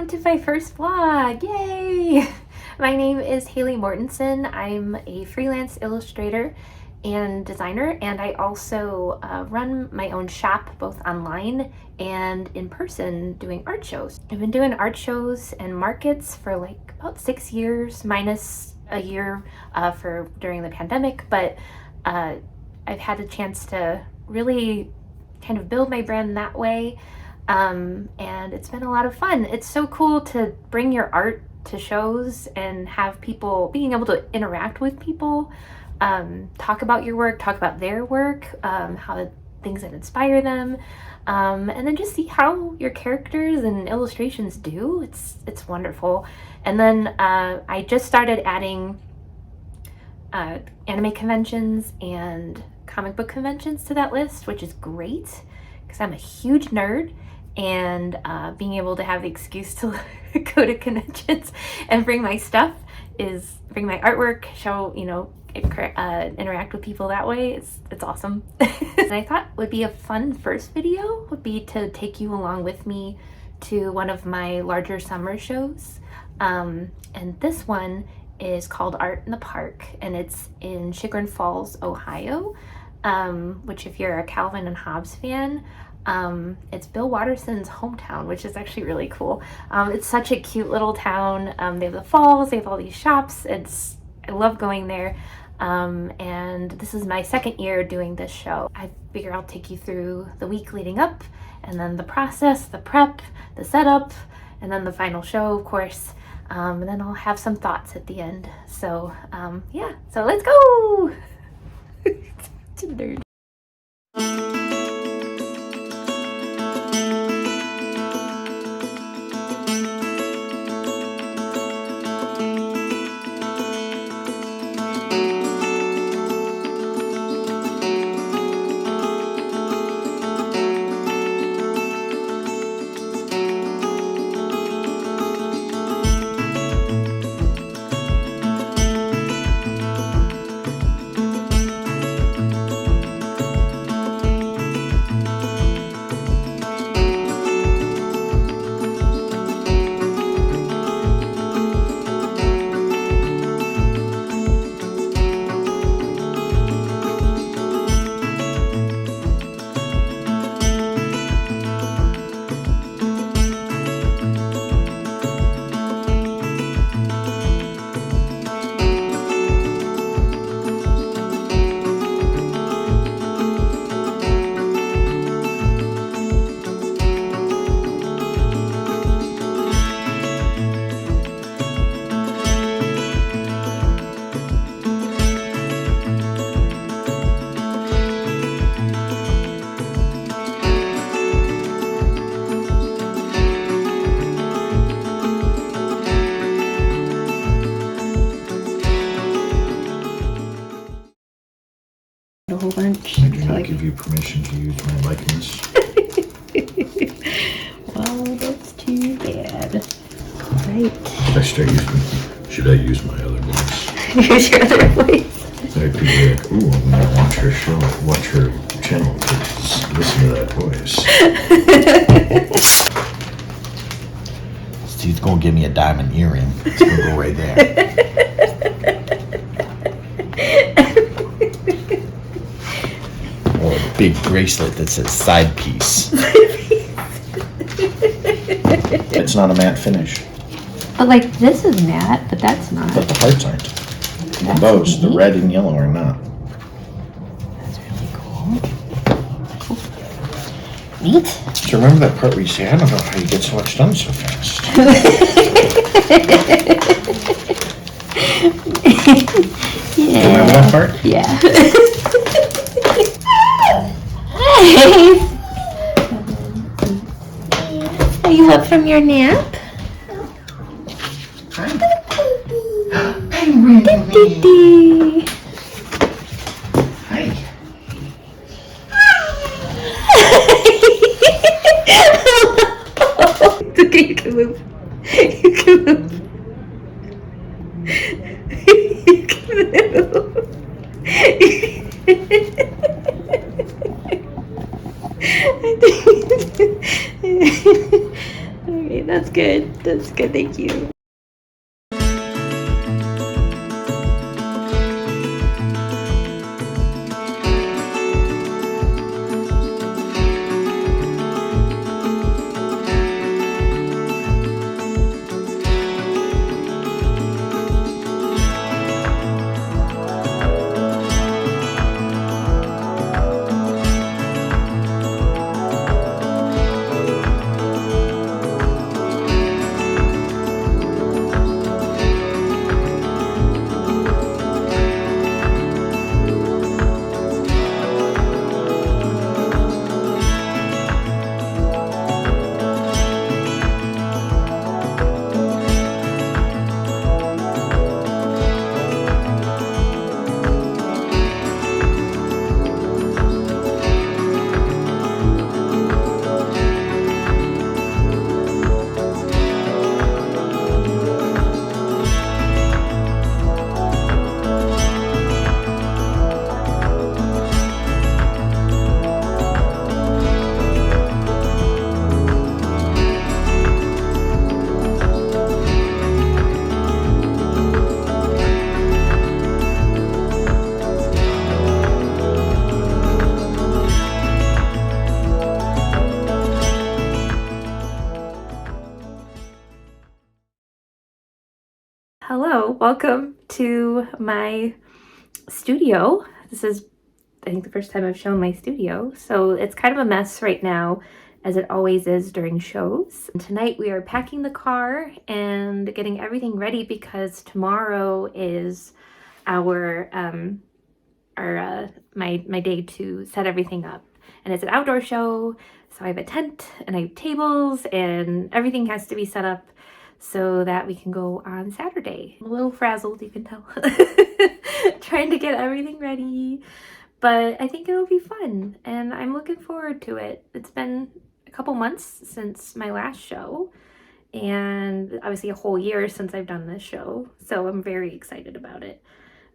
welcome to my first vlog, yay! My name is hmortensen. I'm a freelance illustrator and designer, and I also run my own shop both online and in person doing art shows. I've been doing art shows and markets for like about 6 years, minus a year for during the pandemic, but I've had a chance to really kind of build my brand that way. And it's been a lot of fun. It's so cool to bring your art to shows and have people being able to interact with people, talk about your work, talk about their work, how things that inspire them, and then just see how your characters and illustrations do. It's wonderful. And then I just started adding anime conventions and comic book conventions to that list, which is great because I'm a huge nerd. And being able to have the excuse to go to conventions and bring my stuff bring my artwork, show, interact with people that way. It's awesome. And I thought would be a fun first video would be to take you along with me to one of my larger summer shows. And this one is called Art in the Park, and it's in Chagrin Falls, Ohio, which if you're a Calvin and Hobbes fan, it's Bill Watterson's hometown, which is actually really cool. It's such a cute little town. They have the falls, they have all these shops. I love going there. And this is my second year doing this show. I figure I'll take you through the week leading up, and then the process, the prep, the setup, and then the final show, of course. And then I'll have some thoughts at the end. So, yeah, so let's go! It's a nerd. A whole bunch. I do not give you permission to use my likeness. Well, that's too bad. Right. Should I use my other voice? Use your other voice. I could be like, ooh, I'm gonna watch her show, watch her channel, listen to that voice. Steve's gonna give me a diamond earring. It's gonna go right there. Or a big bracelet that says side piece. It's not a matte finish. Oh, like this is matte, but that's not. But the hearts aren't. The bows, the red and yellow are not. That's really cool. Neat. So remember that part where you say, I don't know how you get so much done so fast. Yeah. You remember that part? Yeah. Are you up from your nap? Hi. Dee. Hi. It's okay, you can move. You can move. You can move. Okay, that's good. That's good. Thank you. Hello, welcome to my studio. This is, I think, the first time I've shown my studio, so it's kind of a mess right now, as it always is during shows. And tonight we are packing the car and getting everything ready because tomorrow is my day to set everything up. And it's an outdoor show, so I have a tent and I have tables and everything has to be set up so that we can go on Saturday. I'm a little frazzled, you can tell. Trying to get everything ready, but I think it'll be fun and I'm looking forward to it. It's been a couple months since my last show and obviously a whole year since I've done this show, so I'm very excited about it.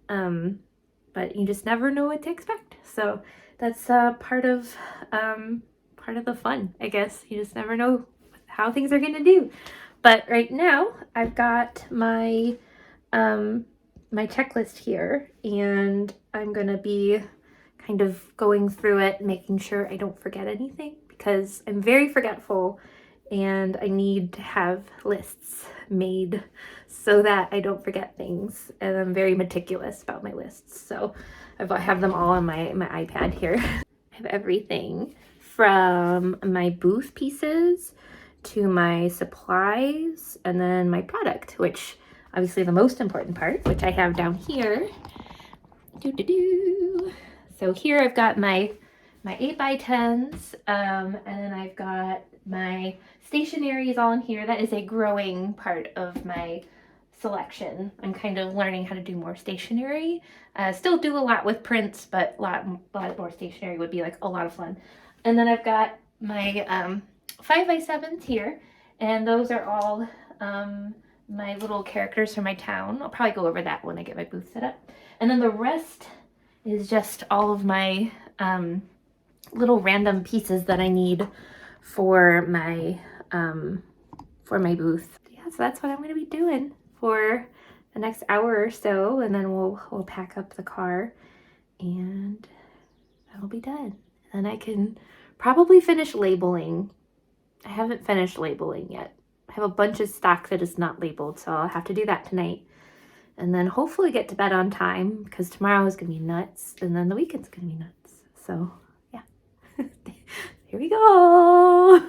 But you just never know what to expect, so that's part of the fun, I guess. You just never know how things are gonna do. But right now I've got my my checklist here and I'm gonna be kind of going through it, making sure I don't forget anything because I'm very forgetful and I need to have lists made so that I don't forget things, and I'm very meticulous about my lists, so I have them all on my iPad here. I have everything from my booth pieces to my supplies and then my product, which obviously the most important part, which I have down here. So here I've got my 8x10s, and then I've got my stationaries all in here. That is a growing part of my selection. I'm kind of learning how to do more stationery. Still do a lot with prints, but a lot more stationery would be like a lot of fun. And then I've got my 5x7s here, and those are all my little characters from my town. I'll probably go over that when I get my booth set up. And then the rest is just all of my little random pieces that I need for my booth. Yeah, so that's what I'm going to be doing for the next hour or so, and then we'll pack up the car and that'll be done. And then I can probably finish labeling. I haven't finished labeling yet. I have a bunch of stock that is not labeled, so I'll have to do that tonight. And then hopefully get to bed on time because tomorrow is going to be nuts and then the weekend's going to be nuts. So yeah, here we go.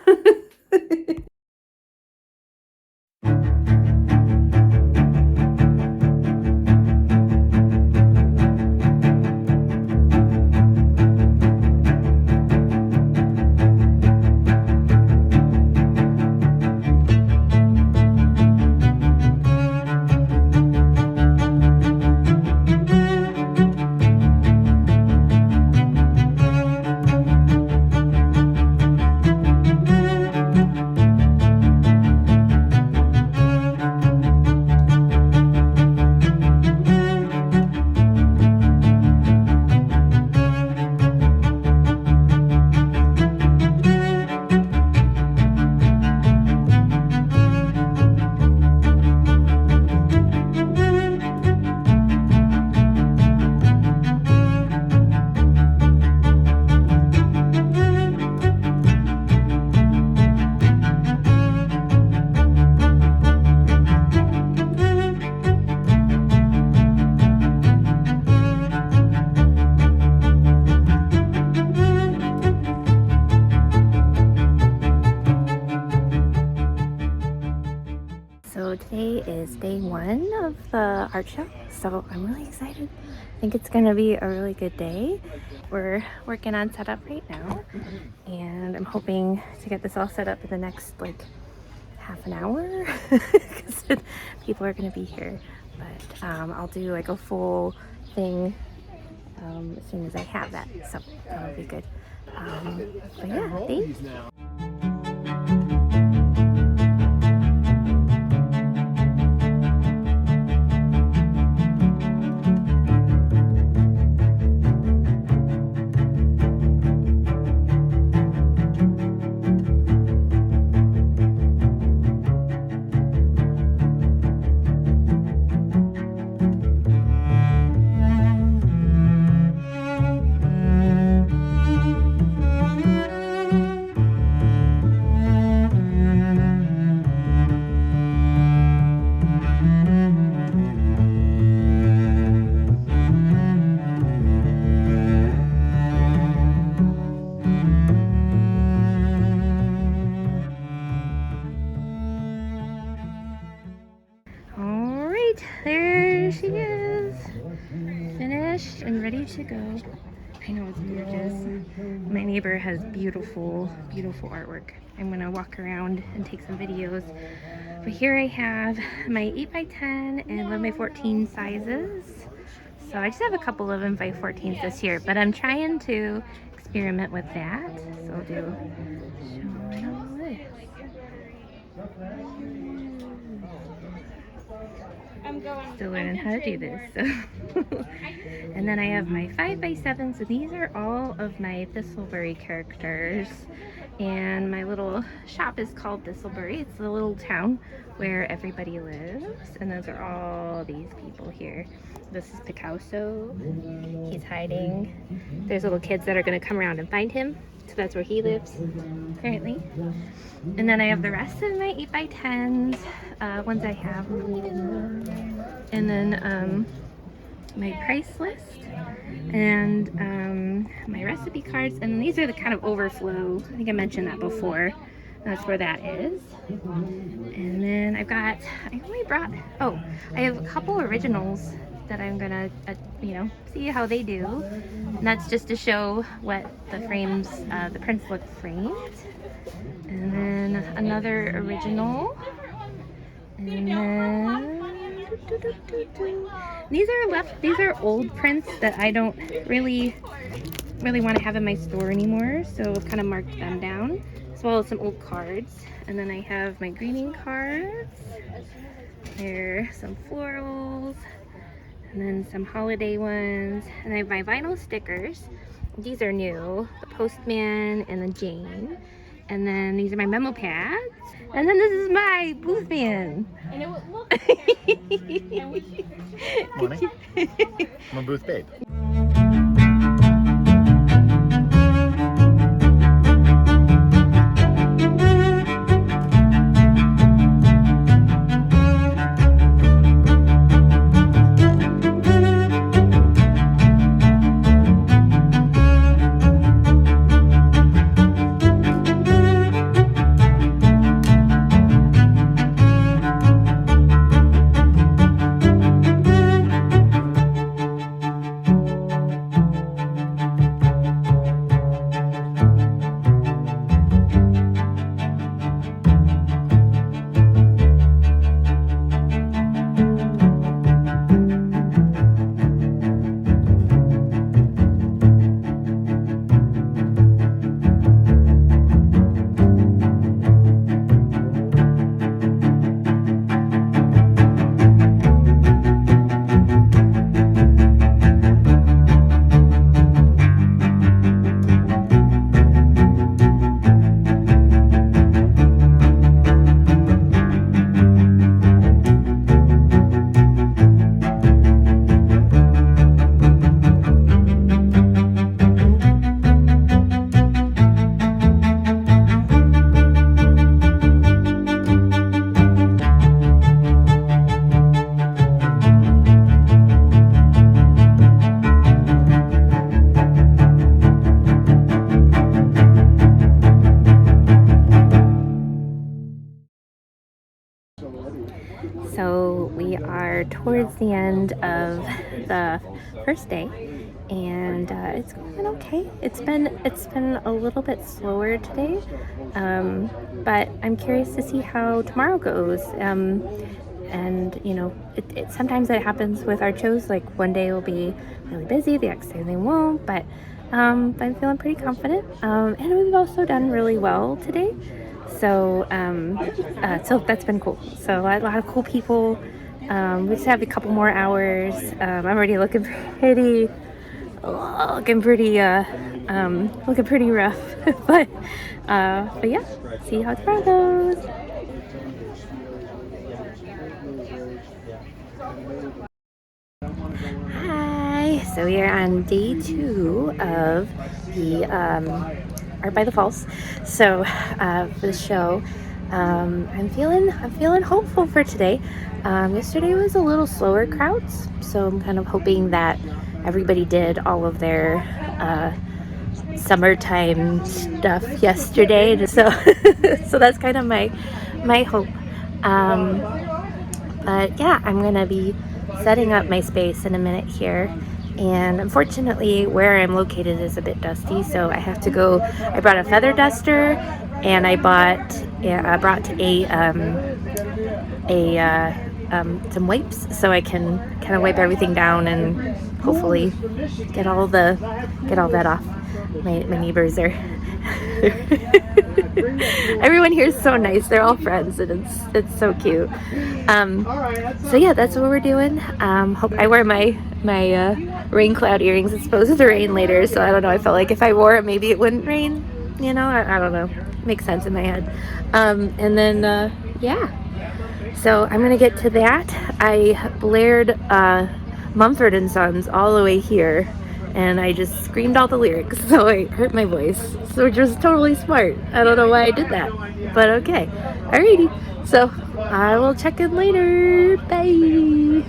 1 of the art show, so I'm really excited. I think it's gonna be a really good day. We're working on setup right now, and I'm hoping to get this all set up in the next like half an hour because people are gonna be here. But I'll do like a full thing as soon as I have that, so that'll be good. But yeah, thanks. There she is, finished and ready to go. I know, it's gorgeous. My neighbor has beautiful, beautiful artwork. I'm gonna walk around and take some videos. But here I have my 8x10 and 11x14 sizes. So I just have a couple of 11x14s this year, but I'm trying to experiment with that. So I'll do still learning how to do this. So. And then I have my 5x7s, so these are all of my Thistlebury characters. And my little shop is called Thistlebury. It's the little town where everybody lives. And those are all these people here. This is Picasso. He's hiding. There's little kids that are going to come around and find him. So that's where he lives currently. And then I have the rest of my 8x10s, ones I have. And then my price list and my recipe cards. And these are the kind of overflow. I think I mentioned that before. That's where that is. And then I have a couple originals that I'm gonna, see how they do. And that's just to show what the frames, the prints look framed. And then another original. And then these are old prints that I don't really want to have in my store anymore, so I've kind of marked them down, as well as some old cards. And then I have my greeting cards. There are some florals, and then some holiday ones, and I have my vinyl stickers. These are new, the Postman and the Jane. And then these are my memo pads. And then this is my booth van. And it would look Morning. I'm a booth babe. are towards the end of the first day, and it's going okay. It's been a little bit slower today, but I'm curious to see how tomorrow goes. And you know, sometimes it happens with our shows. Like one day will be really busy, the next day they won't. But I'm feeling pretty confident, and we've also done really well today. So so that's been cool. So a lot of cool people. We just have a couple more hours. I'm already looking pretty looking pretty rough. but yeah, see how tomorrow goes. Hi, so we are on day 2 of the Art by the Falls. So for the show, I'm feeling hopeful for today. Yesterday was a little slower crowds, so I'm kind of hoping that everybody did all of their summertime stuff yesterday. So so that's kind of my hope. But yeah, I'm gonna be setting up my space in a minute here, and unfortunately where I'm located is a bit dusty, so I have to go. I brought a feather duster, and I brought some wipes so I can kind of wipe everything down and hopefully get all that off. My neighbors are everyone here is so nice. They're all friends, and it's so cute. So yeah, that's what we're doing. Hope I wear my rain cloud earrings. It's supposed to rain later, so I don't know. I felt like if I wore it, maybe it wouldn't rain. You know, I don't know. Makes sense in my head. And then yeah. So I'm gonna get to that. I blared Mumford and Sons all the way here, and I just screamed all the lyrics, so I hurt my voice, so which was totally smart. I don't know why I did that, but okay. Alrighty, so I will check in later. Bye.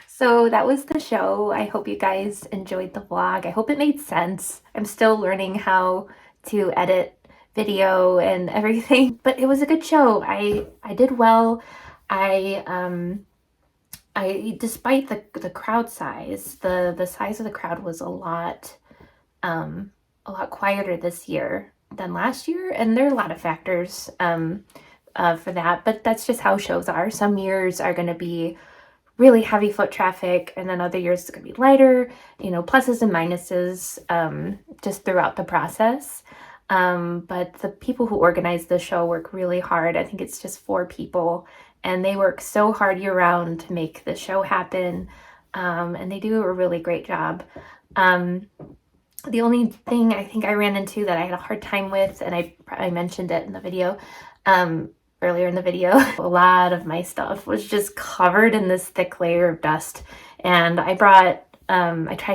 So that was the show. I hope you guys enjoyed the vlog. I hope it made sense. I'm still learning how to edit video and everything, but it was a good show. I did well. I despite the crowd size, the size of the crowd was a lot quieter this year than last year, and there are a lot of factors for that, but that's just how shows are. Some years are going to be really heavy foot traffic, and then other years it's going to be lighter, you know, pluses and minuses just throughout the process. But the people who organize the show work really hard. I think it's just 4 people, and they work so hard year round to make the show happen, and they do a really great job. The only thing I think I ran into that I had a hard time with, and I mentioned it in the video, earlier in the video, a lot of my stuff was just covered in this thick layer of dust, and I tried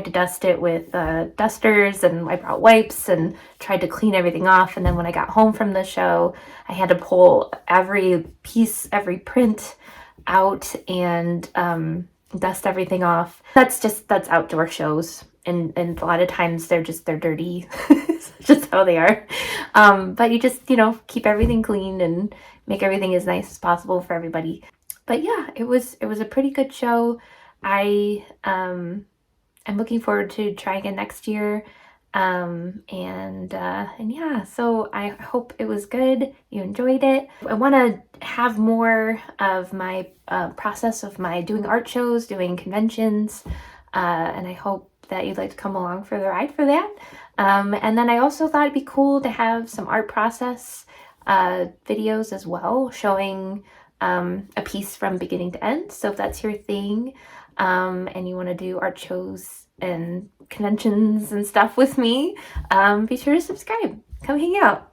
to dust it with dusters, and I brought wipes and tried to clean everything off, and then when I got home from the show, I had to pull every piece, every print out, and dust everything off. That's outdoor shows, and a lot of times they're dirty. It's just how they are. But you just, you know, keep everything clean and make everything as nice as possible for everybody. But yeah, it was a pretty good show. I'm looking forward to trying again next year. And yeah, so I hope it was good. You enjoyed it. I want to have more of my process of my doing art shows, doing conventions, and I hope that you'd like to come along for the ride for that. And then I also thought it'd be cool to have some art process videos as well, showing a piece from beginning to end. So if that's your thing, and you want to do art shows and conventions and stuff with me, be sure to subscribe. Come hang out.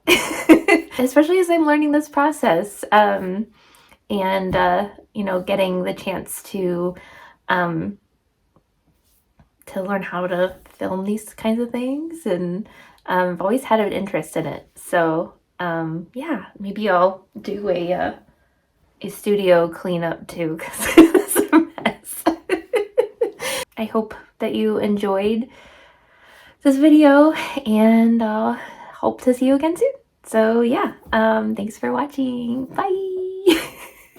Especially as I'm learning this process, and you know, getting the chance to learn how to film these kinds of things, and I've always had an interest in it. So yeah, maybe I'll do a studio cleanup too, because it was a mess. I hope that you enjoyed this video, and I'll hope to see you again soon. So yeah, thanks for watching. Bye.